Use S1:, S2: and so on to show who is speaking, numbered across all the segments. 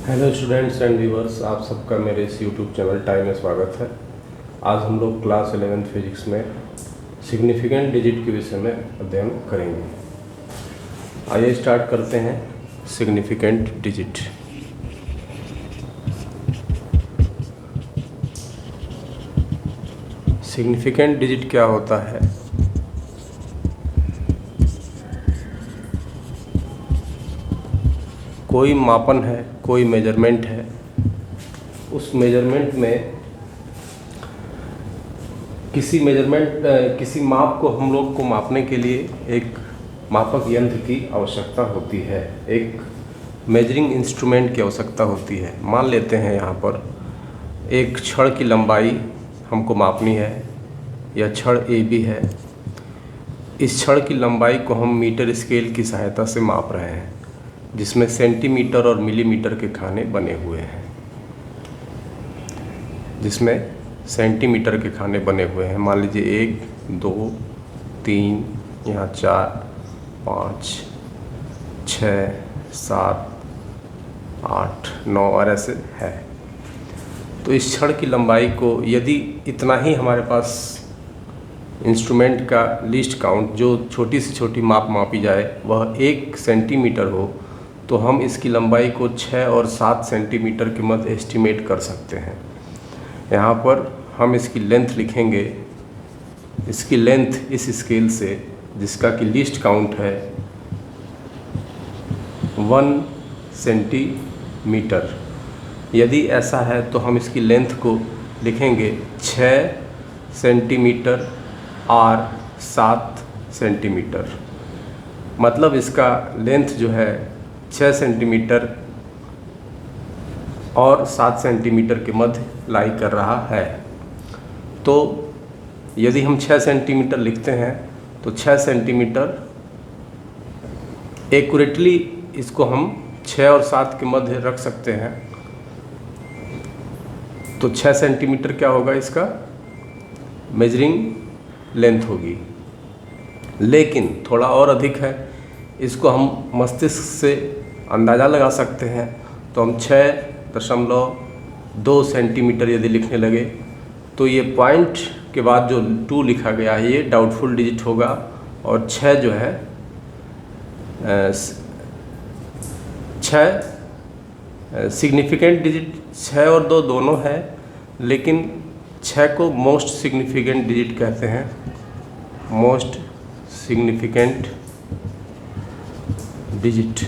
S1: Hello students and viewers, आप सबका मेरे इस यूट्यूब चैनल टाइम में स्वागत है। आज हम लोग क्लास 11th फिजिक्स में सिग्निफिकेंट डिजिट के विषय में अध्ययन करेंगे। आइए स्टार्ट करते हैं। Significant digit. सिग्निफिकेंट डिजिट क्या होता है? कोई मापन है, कोई मेजरमेंट है, उस मेजरमेंट में किसी माप को हम लोग को मापने के लिए एक मापक यंत्र की आवश्यकता होती है, एक मेजरिंग इंस्ट्रूमेंट की आवश्यकता होती है। मान लेते हैं यहाँ पर एक छड़ की लंबाई हमको मापनी है, यह छड़ AB है। इस छड़ की लंबाई को हम मीटर स्केल की सहायता से माप रहे हैं, जिसमें सेंटीमीटर और मिलीमीटर के खाने बने हुए हैं, मान लीजिए 1, 2, 3, यहाँ 4, 5, 6, 7, 8, 9 और ऐसे है। तो इस छड़ की लंबाई को यदि इतना ही हमारे पास इंस्ट्रूमेंट का लीस्ट काउंट, जो छोटी से छोटी मापी जाए, वह 1 सेंटीमीटर हो, तो हम इसकी लंबाई को 6 और 7 सेंटीमीटर के मध्य एस्टिमेट कर सकते हैं। यहाँ पर हम इसकी लेंथ लिखेंगे। इसकी लेंथ इस स्केल से, जिसका कि लीस्ट काउंट है 1 सेंटीमीटर, यदि ऐसा है तो हम इसकी लेंथ को लिखेंगे 6 सेंटीमीटर और 7 सेंटीमीटर। मतलब इसका लेंथ जो है 6 सेंटीमीटर और 7 सेंटीमीटर के मध्य लाई कर रहा है। तो यदि हम 6 सेंटीमीटर लिखते हैं तो 6 सेंटीमीटर एक्यूरेटली इसको हम 6 और 7 के मध्य रख सकते हैं। तो 6 सेंटीमीटर क्या होगा, इसका मेजरिंग लेंथ होगी। लेकिन थोड़ा और अधिक है, इसको हम मस्तिष्क से अंदाज़ा लगा सकते हैं। तो हम 6.2 सेंटीमीटर यदि लिखने लगे तो ये पॉइंट के बाद जो 2 लिखा गया है ये डाउटफुल डिजिट होगा, और 6 जो है 6 सिग्निफिकेंट डिजिट। 6 और 2 दोनों है, लेकिन 6 को मोस्ट सिग्निफिकेंट डिजिट कहते हैं, मोस्ट सिग्निफिकेंट डिजिट।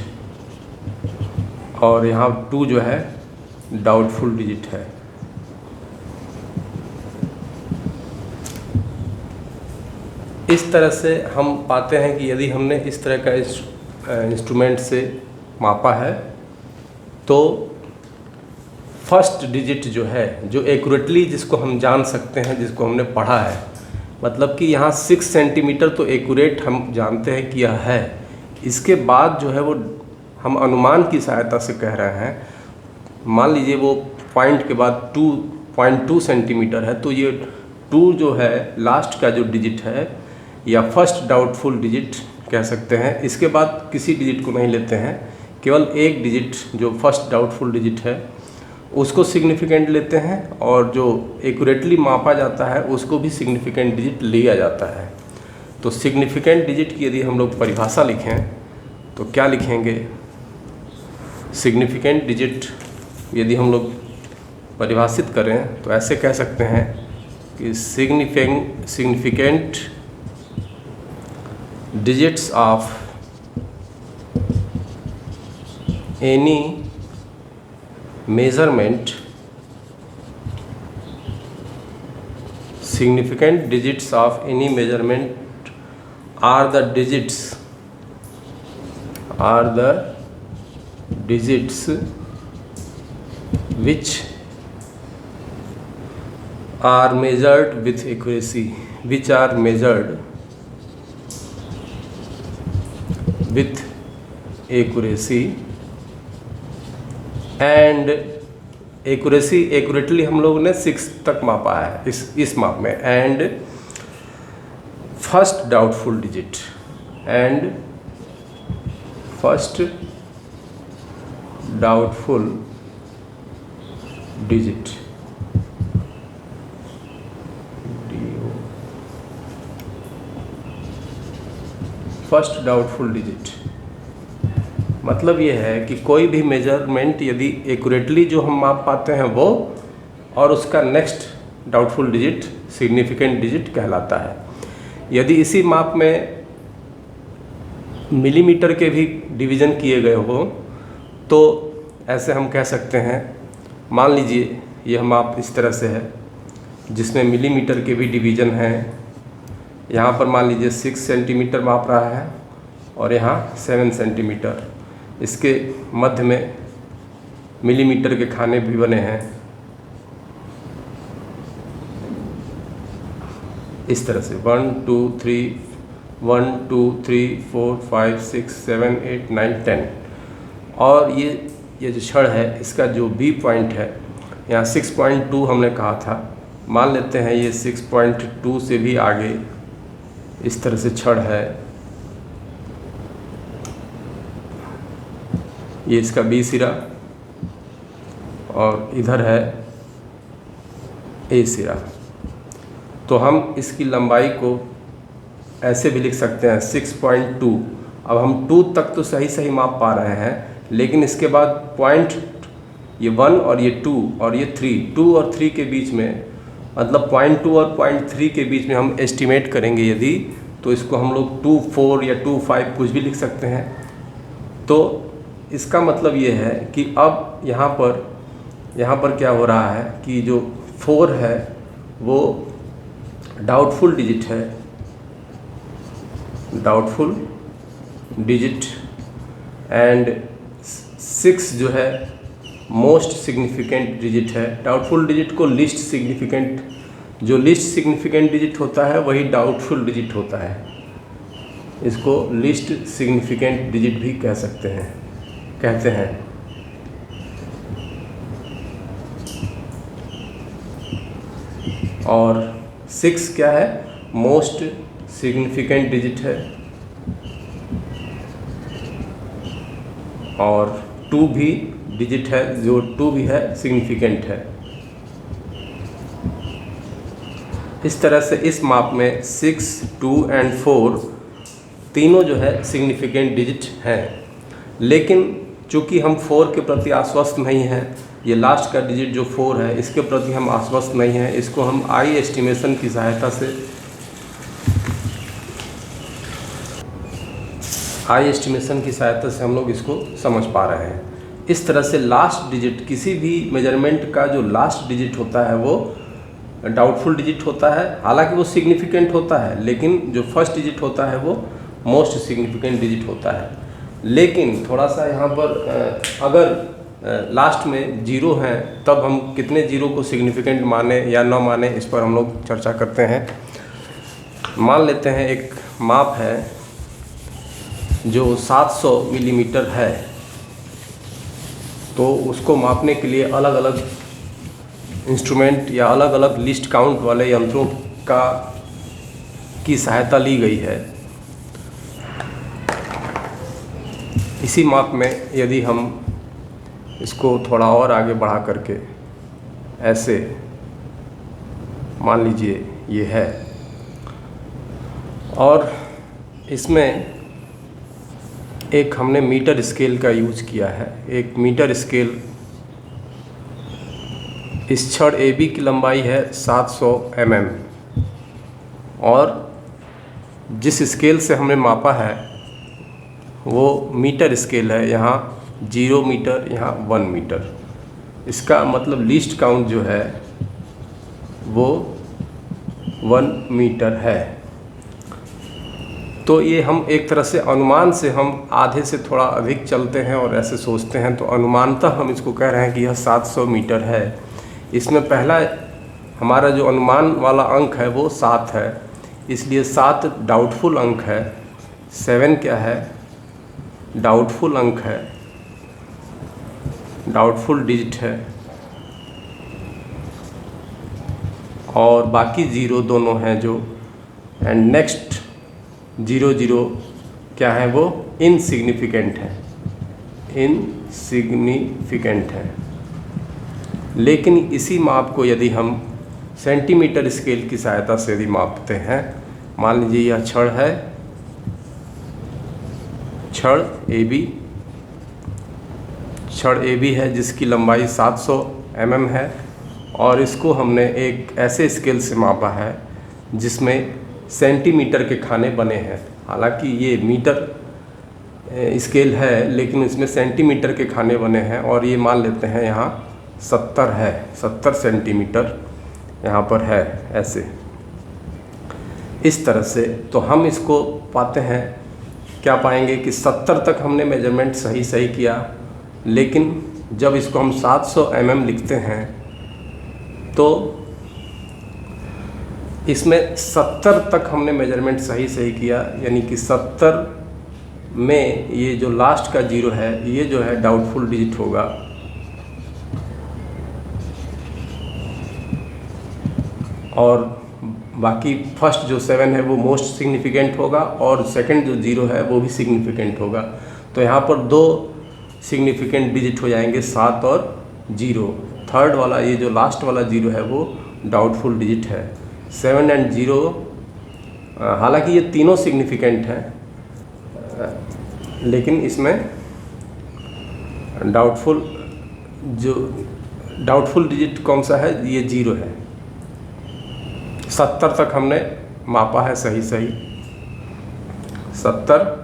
S1: और यहाँ 2 जो है डाउटफुल डिजिट है। इस तरह से हम पाते हैं कि यदि हमने इस तरह का इंस्ट्रूमेंट से मापा है तो फर्स्ट डिजिट जो है, जो एक्यूरेटली जिसको हम जान सकते हैं, जिसको हमने पढ़ा है, मतलब कि यहाँ 6 सेंटीमीटर तो एक्यूरेट हम जानते हैं कि यह है। इसके बाद जो है वो हम अनुमान की सहायता से कह रहे हैं। मान लीजिए वो पॉइंट के बाद 2.2 सेंटीमीटर है, तो ये 2 जो है लास्ट का जो डिजिट है, या फर्स्ट डाउटफुल डिजिट कह सकते हैं। इसके बाद किसी डिजिट को नहीं लेते हैं, केवल एक डिजिट जो फर्स्ट डाउटफुल डिजिट है उसको सिग्निफिकेंट लेते हैं, और जो एक्यूरेटली मापा जाता है उसको भी सिग्निफिकेंट डिजिट लिया जाता है। तो सिग्निफिकेंट डिजिट की यदि हम लोग परिभाषा लिखें तो क्या लिखेंगे? सिग्निफिकेंट डिजिट यदि हम लोग परिभाषित करें तो ऐसे कह सकते हैं कि significant digits of any measurement, significant digits of any measurement are the digits which are measured with accuracy, and accurately हम लोगों ने 6 तक मापा है इस माप में। And first doubtful digit digit, first doubtful digit. मतलब ये है कि कोई भी मेजरमेंट यदि एक्यूरेटली जो हम माप पाते हैं वो, और उसका next doubtful digit significant digit कहलाता है। यदि इसी माप में मिलीमीटर के भी डिवीज़न किए गए हो तो ऐसे हम कह सकते हैं, मान लीजिए यह माप इस तरह से है जिसमें मिलीमीटर के भी डिवीज़न हैं। यहाँ पर मान लीजिए 6 सेंटीमीटर माप रहा है और यहाँ 7 सेंटीमीटर। इसके मध्य में मिलीमीटर के खाने भी बने हैं इस तरह से 1 2 3 1 2 3 4 5 6 7 8 9 10। और ये जो छड़ है इसका जो बी पॉइंट है यहाँ 6.2 हमने कहा था, मान लेते हैं ये 6.2 से भी आगे इस तरह से छड़ है। ये इसका बी सिरा और इधर है ए सिरा। तो हम इसकी लंबाई को ऐसे भी लिख सकते हैं 6.2। अब हम 2 तक तो सही माप पा रहे हैं, लेकिन इसके बाद पॉइंट ये 1 और ये 2 और ये 3, 2 और 3 के बीच में, मतलब 0.2 और 0.3 के बीच में हम एस्टिमेट करेंगे यदि, तो इसको हम लोग 2.4 या 2.5 कुछ भी लिख सकते हैं। तो इसका मतलब ये है कि अब यहाँ पर क्या हो रहा है कि जो 4 है वो डाउटफुल डिजिट है, डाउटफुल डिजिट, एंड 6 जो है मोस्ट सिग्निफिकेंट डिजिट है। डाउटफुल डिजिट को लिस्ट सिग्निफिकेंट, जो लिस्ट सिग्निफिकेंट डिजिट होता है वही डाउटफुल डिजिट होता है। इसको लिस्ट सिग्निफिकेंट डिजिट भी कहते हैं। और 6 क्या है, मोस्ट सिग्निफिकेंट डिजिट है, और 2 भी डिजिट है, जो 2 भी है सिग्निफिकेंट है। इस तरह से इस माप में 6, 2 एंड 4 तीनों जो है सिग्निफिकेंट डिजिट हैं। लेकिन चूँकि हम 4 के प्रति आश्वस्त नहीं हैं, ये लास्ट का डिजिट जो 4 है इसके प्रति हम आश्वस्त नहीं हैं, इसको हम आई एस्टिमेशन की सहायता से हम लोग इसको समझ पा रहे हैं। इस तरह से लास्ट डिजिट, किसी भी मेजरमेंट का जो लास्ट डिजिट होता है वो डाउटफुल डिजिट होता है। हालांकि वो सिग्निफिकेंट होता है, लेकिन जो फर्स्ट डिजिट होता है वो मोस्ट सिग्निफिकेंट डिजिट होता है। लेकिन थोड़ा सा यहाँ पर अगर लास्ट में 0 हैं तब हम कितने 0 को सिग्निफिकेंट माने या न माने, इस पर हम लोग चर्चा करते हैं। मान लेते हैं एक माप है जो 700 मिलीमीटर है, तो उसको मापने के लिए अलग अलग इंस्ट्रूमेंट या अलग अलग लिस्ट काउंट वाले यंत्रों की सहायता ली गई है। इसी माप में यदि हम इसको थोड़ा और आगे बढ़ा करके ऐसे मान लीजिए ये है, और इसमें एक हमने मीटर स्केल का यूज किया है। एक मीटर स्केल, इस छड़ AB की लंबाई है 700 mm, और जिस स्केल से हमने मापा है वो मीटर स्केल है। यहाँ 0 मीटर, यहाँ 1 मीटर। इसका मतलब लीस्ट काउंट जो है वो 1 मीटर है। तो ये हम एक तरह से अनुमान से, हम आधे से थोड़ा अधिक चलते हैं और ऐसे सोचते हैं, तो अनुमानतः हम इसको कह रहे हैं कि यह 700 मीटर है। इसमें पहला हमारा जो अनुमान वाला अंक है वो 7 है, इसलिए 7 डाउटफुल अंक है। 7 क्या है, डाउटफुल अंक है, डाउटफुल डिजिट है, और बाकी 0 दोनों हैं जो, एंड नेक्स्ट 0 क्या है, वो इनसिग्निफिकेंट है, इनसिग्निफिकेंट है। लेकिन इसी माप को यदि हम सेंटीमीटर स्केल की सहायता से यदि मापते हैं, मान लीजिए यह छड़ है, छड़ ए बी है जिसकी लंबाई 700 mm है, और इसको हमने एक ऐसे स्केल से मापा है जिसमें सेंटीमीटर के खाने बने हैं। हालांकि ये मीटर स्केल है लेकिन इसमें सेंटीमीटर के खाने बने हैं, और ये मान लेते हैं यहाँ 70 है, 70 सेंटीमीटर यहाँ पर है, ऐसे इस तरह से। तो हम इसको पाते हैं, क्या पाएंगे कि 70 तक हमने मेजरमेंट सही किया, लेकिन जब इसको हम 700 mm लिखते हैं तो इसमें 70 तक हमने मेजरमेंट सही किया, यानी कि 70 में ये जो लास्ट का जीरो है ये जो है डाउटफुल डिजिट होगा, और बाकी फर्स्ट जो 7 है वो मोस्ट सिग्निफिकेंट होगा, और सेकंड जो जीरो है वो भी सिग्निफिकेंट होगा। तो यहाँ पर 2 सिग्निफिकेंट डिजिट हो जाएंगे, 7 और 0। थर्ड वाला ये जो लास्ट वाला जीरो है वो डाउटफुल डिजिट है। 7 एंड 0, हालांकि ये तीनों सिग्निफिकेंट हैं, लेकिन इसमें डाउटफुल डिजिट कौन सा है, ये 0 है। 70 तक हमने मापा है सही 70।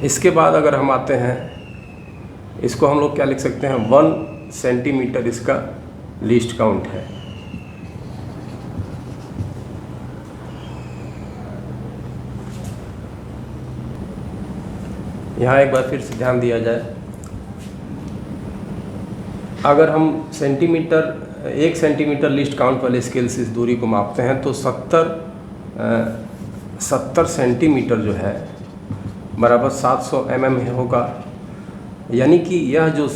S1: इसके बाद अगर हम आते हैं, इसको हम लोग क्या लिख सकते हैं, 1 सेंटीमीटर इसका लीस्ट काउंट है। यहाँ एक बार फिर से ध्यान दिया जाए, अगर हम 1 सेंटीमीटर लीस्ट काउंट वाले स्केल से इस दूरी को मापते हैं तो 70 सेंटीमीटर जो है बराबर 700 mm होगा। यानी कि यह जो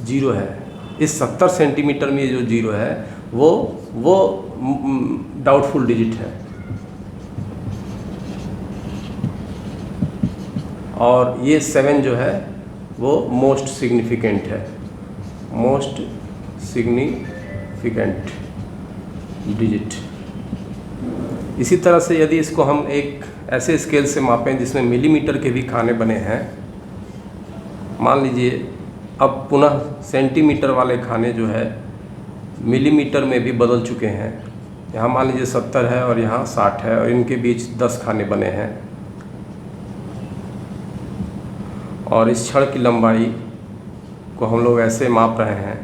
S1: जीरो है, इस 70 सेंटीमीटर में जो जीरो है वो डाउटफुल डिजिट है, और ये 7 जो है वो मोस्ट सिग्निफिकेंट है, मोस्ट सिग्निफिकेंट डिजिट। इसी तरह से यदि इसको हम एक ऐसे स्केल से मापें जिसमें मिलीमीटर के भी खाने बने हैं, मान लीजिए अब पुनः सेंटीमीटर वाले खाने जो है मिलीमीटर में भी बदल चुके हैं। यहाँ मान लीजिए 70 है और यहाँ 60 है, और इनके बीच 10 खाने बने हैं, और इस छड़ की लंबाई को हम लोग ऐसे माप रहे हैं।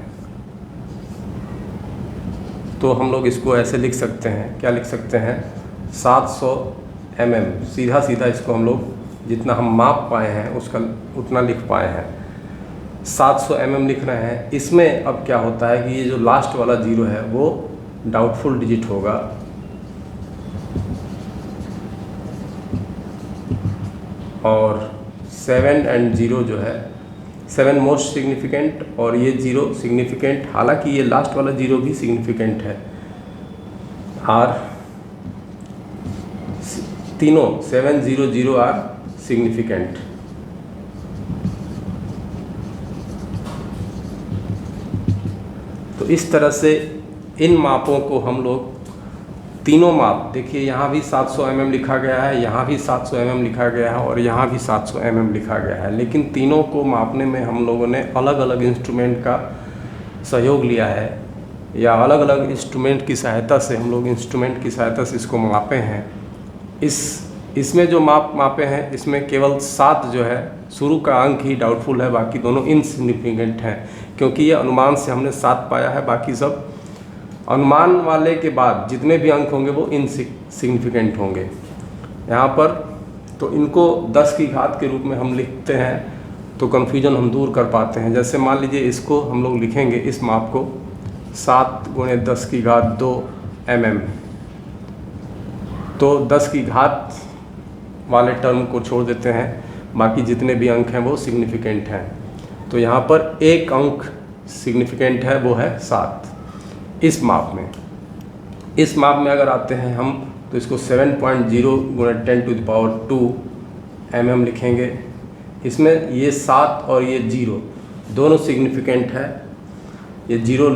S1: तो हम लोग इसको ऐसे लिख सकते हैं, क्या लिख सकते हैं, 700 mm। सीधा इसको हम लोग जितना हम माप पाए हैं उसका उतना लिख पाए हैं, 700 mm लिख रहे हैं। इसमें अब क्या होता है कि ये जो लास्ट वाला जीरो है वो डाउटफुल डिजिट होगा, और 7 एंड 0 जो है, 7 मोस्ट सिग्निफिकेंट और ये 0 सिग्निफिकेंट। हालांकि ये लास्ट वाला 0 भी सिग्निफिकेंट है, और तीनों 7, 0, 0 आर सिग्निफिकेंट। तो इस तरह से इन मापों को हम लोग तीनों माप, देखिए यहाँ भी 700 mm लिखा गया है, यहाँ भी 700 mm लिखा गया है, और यहाँ भी 700 mm लिखा गया है, लेकिन तीनों को मापने में हम लोगों ने अलग अलग इंस्ट्रूमेंट का सहयोग लिया है, या अलग अलग इंस्ट्रूमेंट की सहायता से हम लोग इंस्ट्रूमेंट की सहायता से इसको मापे हैं। इसमें जो मापे हैं इसमें केवल 7 जो है शुरू का अंक ही डाउटफुल है, बाकी दोनों इनसिग्निफिकेंट हैं, क्योंकि ये अनुमान से हमने 7 पाया है, बाकी सब अनुमान वाले के बाद जितने भी अंक होंगे वो इनसिग्निफिकेंट होंगे। यहाँ पर तो इनको 10 की घात के रूप में हम लिखते हैं तो कन्फ्यूजन हम दूर कर पाते हैं। जैसे मान लीजिए इसको हम लोग लिखेंगे, इस माप को 7 × 10 की घात 2 mm, तो 10 की घात वाले टर्म को छोड़ देते हैं, बाकी जितने भी अंक हैं वो सिग्निफिकेंट हैं। तो यहाँ पर एक अंक सिग्निफिकेंट है, वो है 7 इस माप में। इस माप में अगर आते हैं हम तो इसको 7.0 × 10⁻² mm लिखेंगे। इसमें ये 7 और ये 0 दोनों सिग्निफिकेंट है। ये 0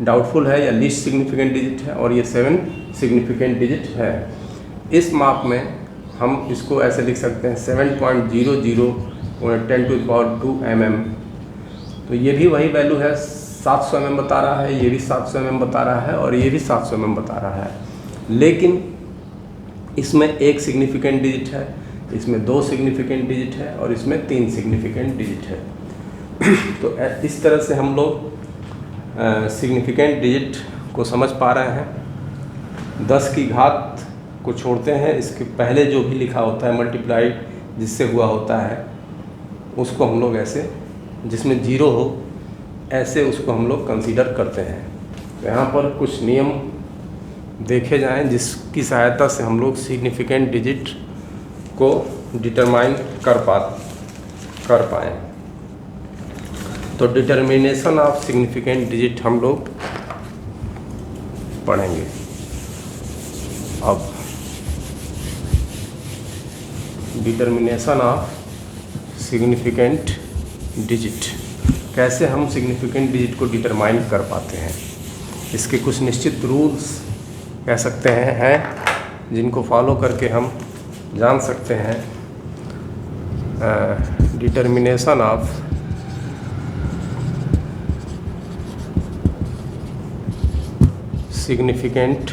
S1: डाउटफुल है या लीस्ट सिग्निफिकेंट डिजिट है और ये 7 सिग्निफिकेंट डिजिट है। इस माप में हम इसको ऐसे लिख सकते हैं 7.00 10⁻² mm। तो ये भी वही वैल्यू है, 700 mm बता रहा है, ये भी 700 mm बता रहा है और ये भी 700 mm बता रहा है। लेकिन इसमें 1 सिग्निफिकेंट डिजिट है, इसमें 2 सिग्निफिकेंट डिजिट है और इसमें 3 सिग्निफिकेंट डिजिट है। तो इस तरह से हम लोग सिग्निफिकेंट डिजिट को समझ पा रहे हैं। 10 की घात को छोड़ते हैं, इसके पहले जो भी लिखा होता है मल्टीप्लाइड जिससे हुआ होता है उसको हम लोग ऐसे, जिसमें 0 हो ऐसे उसको हम लोग कंसीडर करते हैं। तो यहाँ पर कुछ नियम देखे जाएं जिसकी सहायता से हम लोग सिग्निफिकेंट डिजिट को डिटरमाइन कर पाएँ। तो डिटर्मिनेशन ऑफ सिग्निफिकेंट डिजिट हम लोग पढ़ेंगे। अब डिटर्मिनेशन ऑफ सिग्निफिकेंट डिजिट, कैसे हम सिग्निफिकेंट डिजिट को डिटरमाइन कर पाते हैं, इसके कुछ निश्चित रूल्स कह सकते हैं जिनको फॉलो करके हम जान सकते हैं determination of significant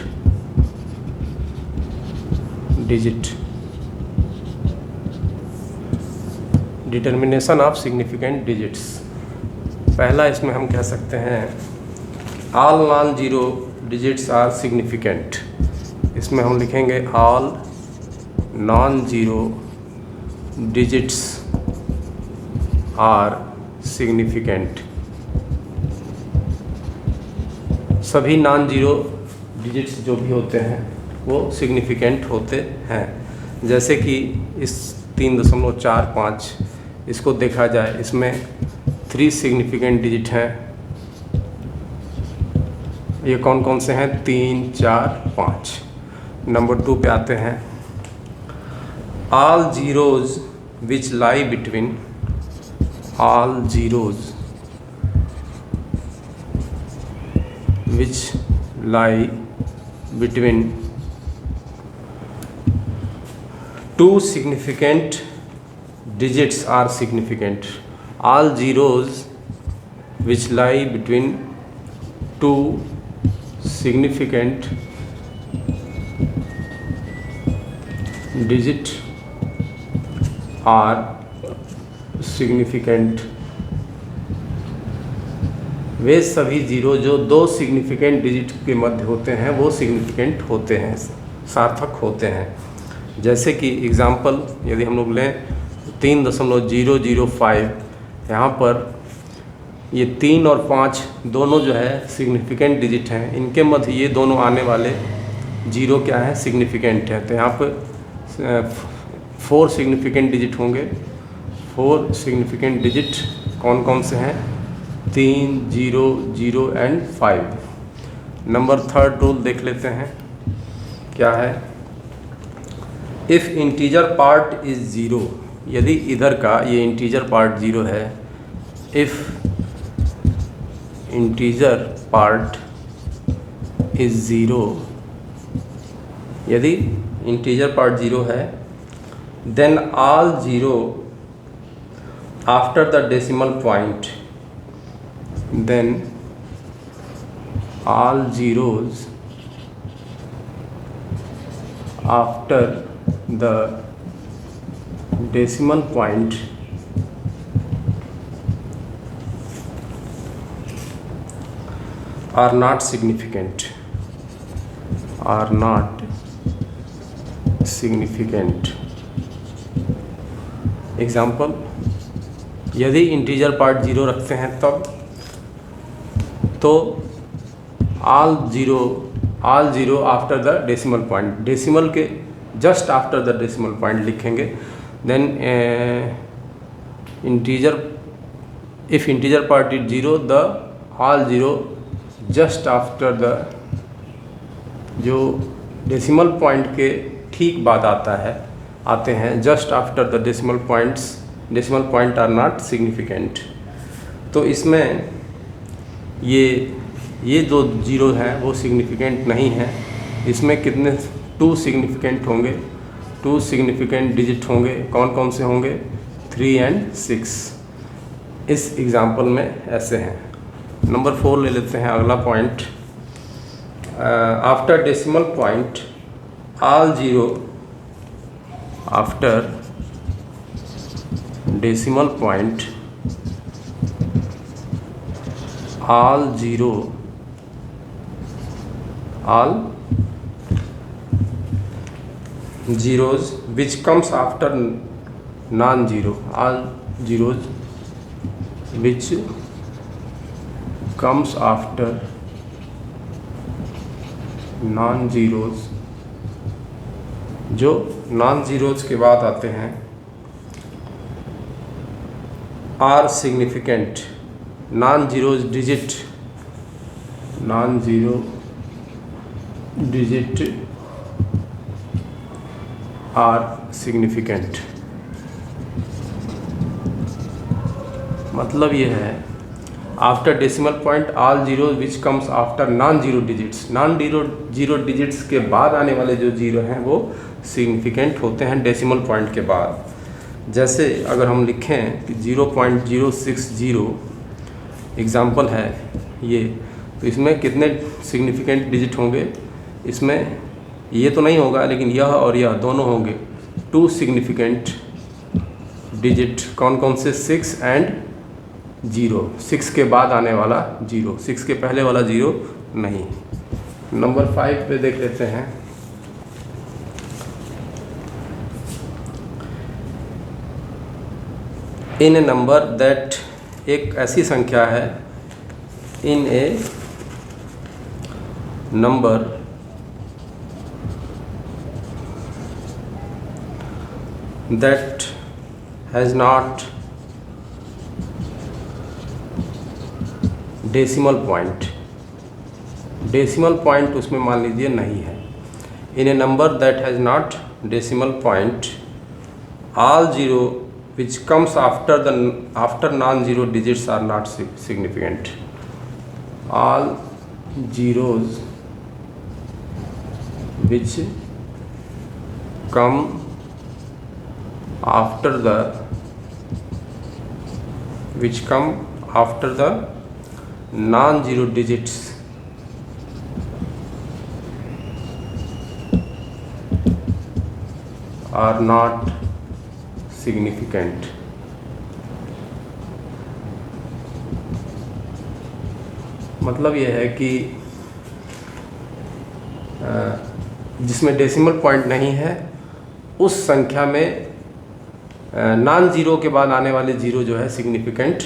S1: digit. Determination of significant digits, पहला इसमें हम कह सकते हैं all non zero digits are significant. इसमें हम लिखेंगे all non zero digits are significant. सभी नॉन जीरो डिजिट्स जो भी होते हैं वो सिग्निफिकेंट होते हैं। जैसे कि इस 3.45 इसको देखा जाए, इसमें 3 सिग्निफिकेंट डिजिट हैं। ये कौन कौन से हैं? 3, 4, 5। नंबर 2 पे आते हैं all zeros which lie between, all zeros which lie between 2 significant digits are significant. All zeros which lie between 2 significant digits are significant. वे सभी जीरो जो 2 सिग्निफिकेंट डिजिट के मध्य होते हैं वो सिग्निफिकेंट होते हैं, सार्थक होते हैं। जैसे कि एग्ज़ाम्पल यदि हम लोग लें 3.005, यहाँ पर ये 3 और 5 दोनों जो है सिग्निफिकेंट डिजिट हैं, इनके मध्य ये दोनों आने वाले जीरो क्या है? सिग्निफिकेंट है। तो यहाँ पर 4 सिग्निफिकेंट डिजिट होंगे। 4 सिग्निफिकेंट डिजिट कौन कौन से हैं? 3, 0, 0 एंड 5। नंबर 3 रूल देख लेते हैं, क्या है? If integer part is zero, यदि इधर का ये इंटीजर पार्ट 0 है, if integer part is zero, यदि इंटीजर पार्ट 0 है, then all zero after the decimal point, then all zeros after the decimal point are not significant, are not significant. Example, यदि integer part 0 रखते हैं तब तो all zero after the decimal point, decimal के just after the decimal point लिखेंगे। Then integer, if integer part is 0, the all zero just after the, जो decimal point के ठीक बाद आते हैं just after the decimal points, decimal point are not significant. तो इसमें ये जो जीरो है वो सिग्निफिकेंट नहीं है। इसमें कितने 2 सिग्निफिकेंट होंगे, 2 सिग्निफिकेंट डिजिट होंगे। कौन कौन से होंगे? 3 और 6। इस एग्जाम्पल में ऐसे हैं। नंबर 4 ले लेते हैं, अगला point. After decimal point all zero, after decimal point all zeros which comes after non-zero, all zeros which comes after non-zeros, जो non-zeros के बाद आते हैं, are significant, non-zero digit are significant। मतलब ये है after decimal point all zero which comes after non zero digits, non zero digits के बाद आने वाले जो जीरो हैं वो सिग्निफिकेंट होते हैं डेसिमल पॉइंट के बाद। जैसे अगर हम लिखें कि 0.060 एग्ज़ाम्पल है ये, तो इसमें कितने सिग्निफिकेंट डिजिट होंगे? इसमें ये तो नहीं होगा, लेकिन यह और यह दोनों होंगे 2 सिग्निफिकेंट डिजिट। कौन कौन से? 6 और 0। 6 के बाद आने वाला 0, 6 के पहले वाला 0 नहीं। नंबर 5 पे देख लेते हैं। इन ए नंबर दैट, एक ऐसी संख्या है, in a number that has not decimal point, decimal point उसमें मान लीजिए नहीं है। In a number that has not decimal point all zero which comes after non-zero digits are not significant, all zeros which come after the non-zero digits are not significant. मतलब यह है कि जिसमें डेसिमल पॉइंट नहीं है उस संख्या में नॉन ज़ीरो के बाद आने वाले ज़ीरो जो है सिग्निफिकेंट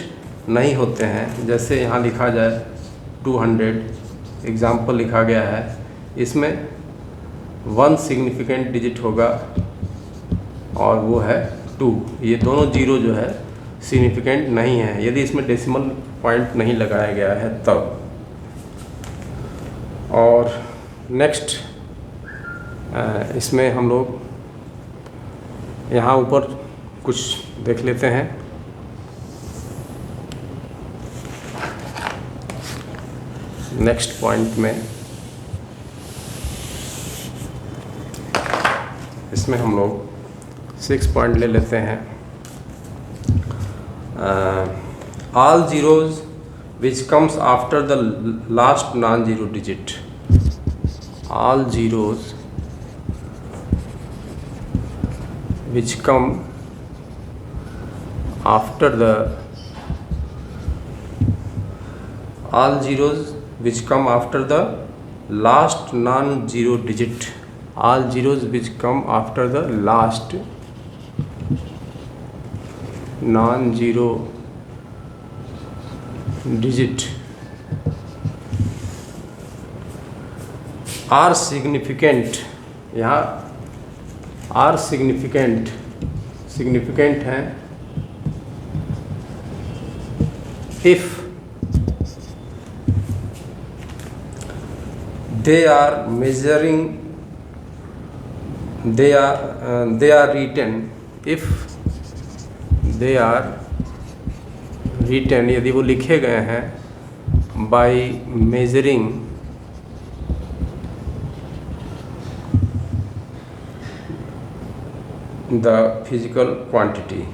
S1: नहीं होते हैं। जैसे यहाँ लिखा जाए 200 एग्ज़ाम्पल लिखा गया है, इसमें 1 सिग्निफिकेंट डिजिट होगा और वो है 2। ये दोनों जीरो जो है सिग्निफिकेंट नहीं है यदि इसमें डेसिमल पॉइंट नहीं लगाया गया है तब। और नेक्स्ट इसमें हम लोग यहाँ ऊपर कुछ देख लेते हैं। नेक्स्ट पॉइंट में इसमें हम लोग 6 पॉइंट ले लेते हैं। All zeros which comes after the last non zero digit, all zeros which come after the all zeros which come after the last non-zero digit, all zeros which come after the last non-zero digit are significant। यहाँ are significant है if they are measuring, they are written, if they are written यदि वो लिखे गए हैं by measuring the physical quantity,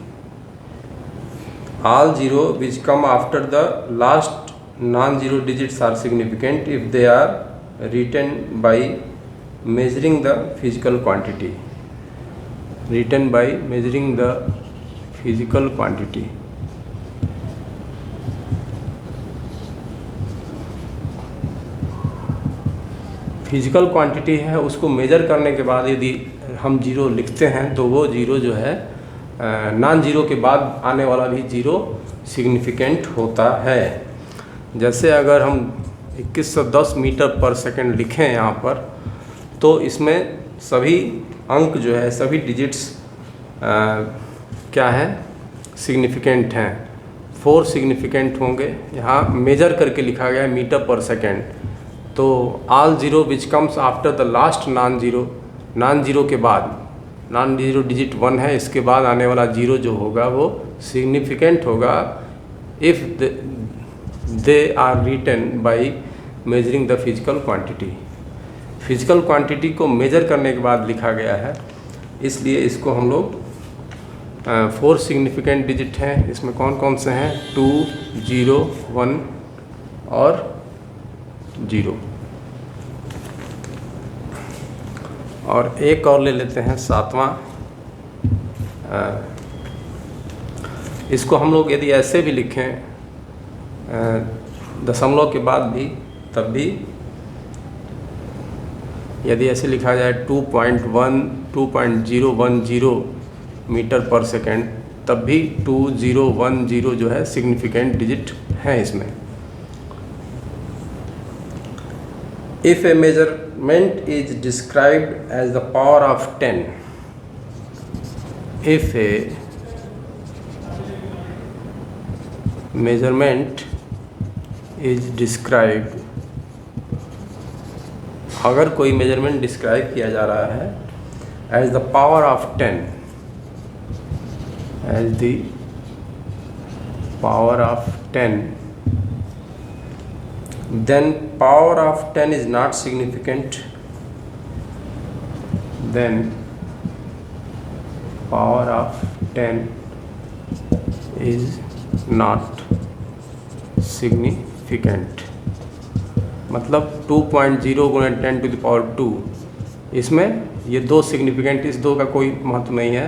S1: all zero which come after the last non-zero digits are significant if they are written by measuring the physical quantity, written by measuring the physical quantity. Physical quantity है, उसको major करने के बाद यदि हम zero लिखते हैं तो वो जीरो जो है नॉन जीरो के बाद आने वाला भी जीरो सिग्निफिकेंट होता है। जैसे अगर हम 2110 मीटर पर सेकंड लिखें यहाँ पर, तो इसमें सभी अंक जो है, सभी डिजिट्स क्या है, सिग्निफिकेंट हैं। 4 सिग्निफिकेंट होंगे। यहाँ मेजर करके लिखा गया है मीटर पर सेकंड। तो all zero which comes after the last non zero के बाद, नॉन ज़ीरो डिजिट 1 है, इसके बाद आने वाला जीरो जो होगा वो सिग्निफिकेंट होगा if they are written by measuring the physical quantity. Physical quantity को मेजर करने के बाद लिखा गया है, इसलिए इसको हम लोग 4 सिग्निफिकेंट डिजिट हैं। इसमें कौन कौन से हैं? 2, 0, 1 और 0। और एक और ले लेते हैं 7वां। इसको हम लोग यदि ऐसे भी लिखें दशमलव के बाद भी, तब भी यदि ऐसे लिखा जाए 2.010 मीटर पर सेकेंड, तब भी 2010 जो है सिग्निफिकेंट डिजिट है इसमें। If a measurement is described as the power of 10, if a measurement is described, अगर कोई मेजरमेंट डिस्क्राइब किया जा रहा है as the power of 10, as the power of 10, then power of 10 is not significant, then power of 10 is not significant। मतलब 2.0 गुणा 10 to the power 2, इसमें ये दो सिग्निफिकेंट, इस दो का कोई महत्व नहीं है।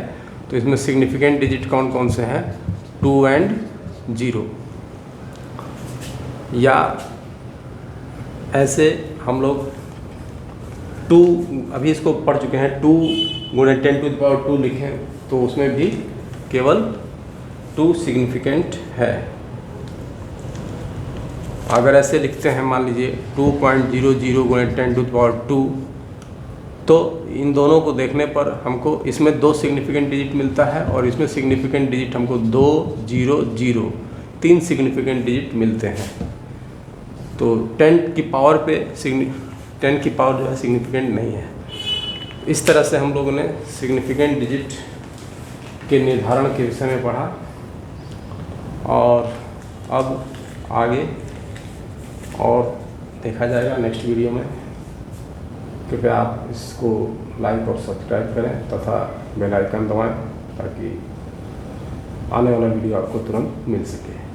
S1: तो इसमें सिग्निफिकेंट डिजिट कौन कौन से हैं? 2 and 0। या ऐसे हम लोग 2, अभी इसको पढ़ चुके हैं, 2 गुणा 10 to the power 2 लिखें तो उसमें भी केवल 2 सिग्निफिकेंट है। अगर ऐसे लिखते हैं, मान लीजिए 2.00 गुणा 10 to the power 2, तो इन दोनों को देखने पर हमको इसमें 2 सिग्निफिकेंट डिजिट मिलता है और इसमें सिग्निफिकेंट डिजिट हमको 2, 0, 0, 3 सिग्निफिकेंट डिजिट मिलते हैं। तो 10 की पावर पे 10 की पावर जो है सिग्निफिकेंट नहीं है। इस तरह से हम लोगों ने सिग्निफिकेंट डिजिट के निर्धारण के विषय में पढ़ा। और अब आगे और देखा जाएगा नेक्स्ट वीडियो में। कृपया आप इसको लाइक और सब्सक्राइब करें तथा बेल आइकन दबाएं ताकि आने वाला वीडियो आपको तुरंत मिल सके।